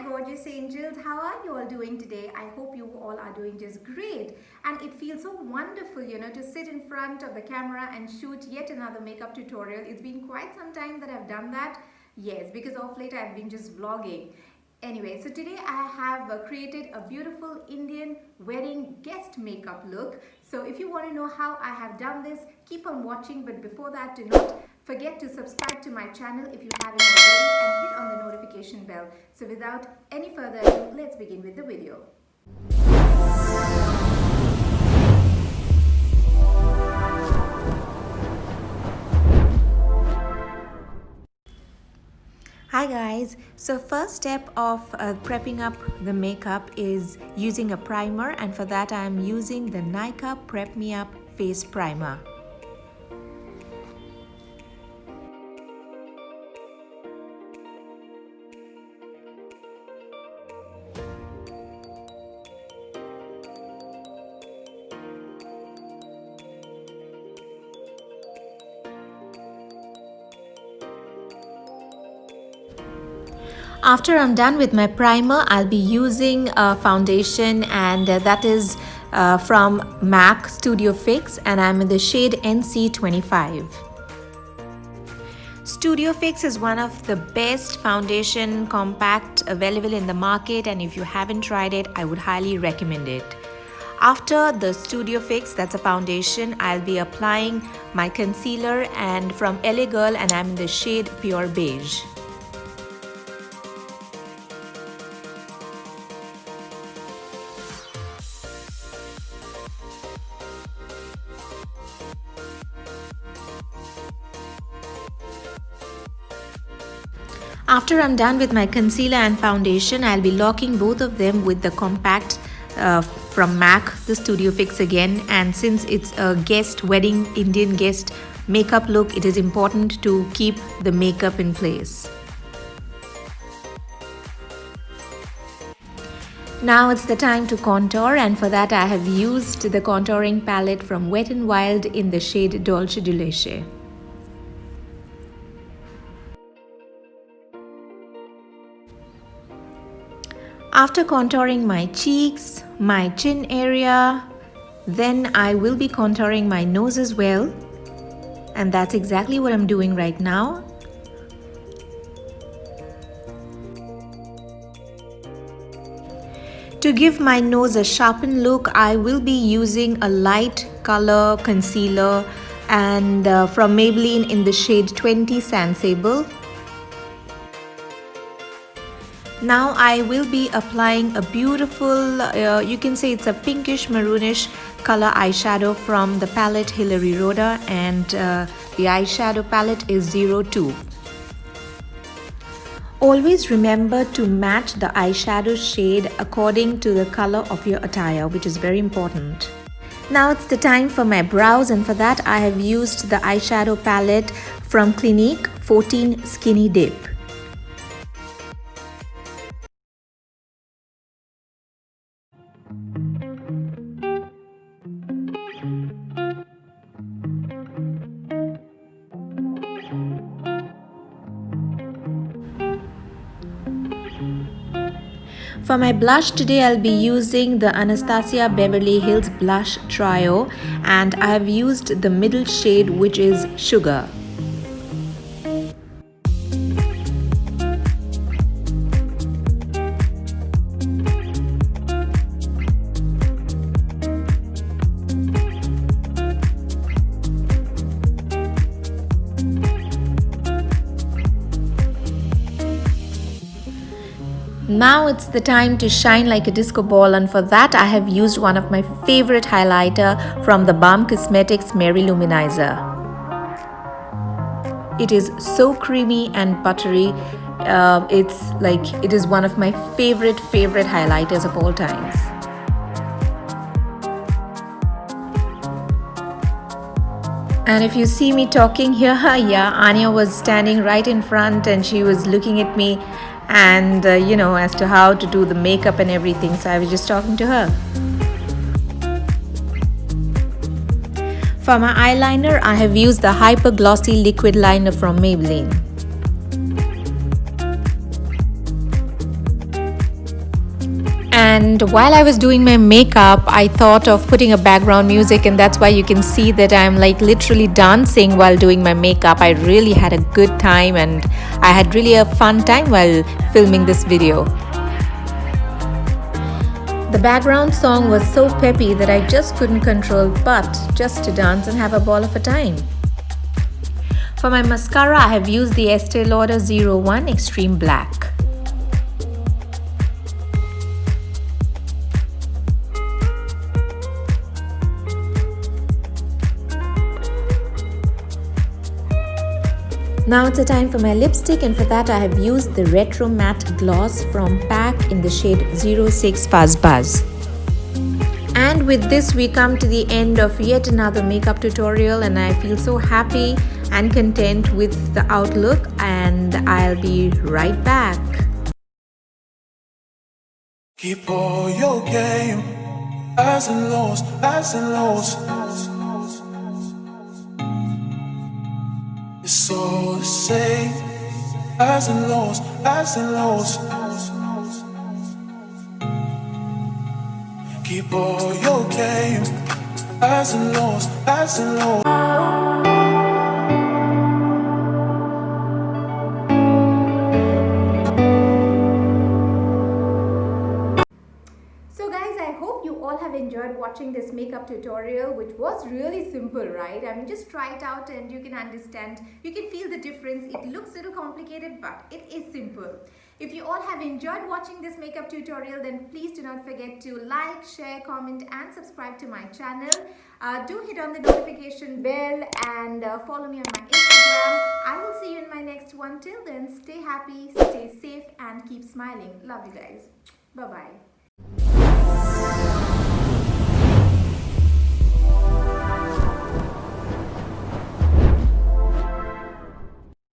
gorgeous angels, how are you all doing today? I hope you all are doing just great, and it feels so wonderful, to sit in front of the camera and shoot yet another makeup tutorial. It's been quite some time that I've done that. Yes, because of late I've been just vlogging. Anyway, so today I have created a beautiful Indian wedding guest makeup look. So if you want to know how I have done this, keep on watching. But before that, do not forget to subscribe to my channel if you haven't already and hit on the notification bell. So without any further ado, let's begin with the video. Hi guys, so first step of prepping up the makeup is using a primer, and for that I am using the Nykaa Prep Me Up Face Primer. After I'm done with my primer, I'll be using a foundation, and that is from MAC Studio Fix, and I'm in the shade NC25. Studio Fix is one of the best foundation compact available in the market, and if you haven't tried it, I would highly recommend it. After the Studio Fix, that's a foundation, I'll be applying my concealer, and from LA Girl, and I'm in the shade Pure Beige. After I'm done with my concealer and foundation, I'll be locking both of them with the compact from MAC, the Studio Fix again. And since it's a wedding Indian guest makeup look, it is important to keep the makeup in place. Now it's the time to contour, and for that I have used the contouring palette from Wet n Wild in the shade Dulce de Leche. After contouring my cheeks, my chin area, then I will be contouring my nose as well, and that's exactly what I'm doing right now. To give my nose a sharpened look, I will be using a light color concealer and from Maybelline in the shade 20 Sand Sable. Now I will be applying a beautiful, you can say it's a pinkish maroonish color eyeshadow from the palette Hillary Rhoda, and the eyeshadow palette is 02. Always remember to match the eyeshadow shade according to the color of your attire, which is very important. Now it's the time for my brows, and for that I have used the eyeshadow palette from Clinique 14 Skinny Dip. For my blush today, I'll be using the Anastasia Beverly Hills Blush Trio, and I have used the middle shade, which is Sugar. Now it's the time to shine like a disco ball, and for that I have used one of my favorite highlighter from the Balm Cosmetics Lou Manizer. It is so creamy and buttery. It is one of my favorite highlighters of all times. And if you see me talking here, yeah, Anya was standing right in front and she was looking at me, and as to how to do the makeup and everything, so I was just talking to her. For my eyeliner, I have used the Hyperglossy liquid liner from Maybelline. And while I was doing my makeup, I thought of putting a background music, and that's why you can see that I'm like literally dancing while doing my makeup. I really had a good time and I had really a fun time while filming this video. The background song was so peppy that I just couldn't control but just to dance and have a ball of a time. For my mascara, I have used the Estee Lauder 01 Extreme Black. Now it's a time for my lipstick, and for that I have used the Retro Matte Gloss from PAC in the shade 06 Fuzzbuzz. And with this we come to the end of yet another makeup tutorial, and I feel so happy and content with the outlook, and I'll be right back. Keep all your game, highs and lows, highs and lows. It's all the same, highs and lows, highs and lows. Keep all your game, highs and lows, highs and lows. So guys, I hope you all have enjoyed watching this makeup tutorial, which was really simple, right? I mean, just try it out and you can understand, you can feel the difference. It looks a little complicated, but it is simple. If you all have enjoyed watching this makeup tutorial, then please do not forget to like, share, comment and subscribe to my channel. Do hit on the notification bell and follow me on my Instagram. I will see you in my next one. Till then, stay happy, stay safe and keep smiling. Love you guys. Bye-bye.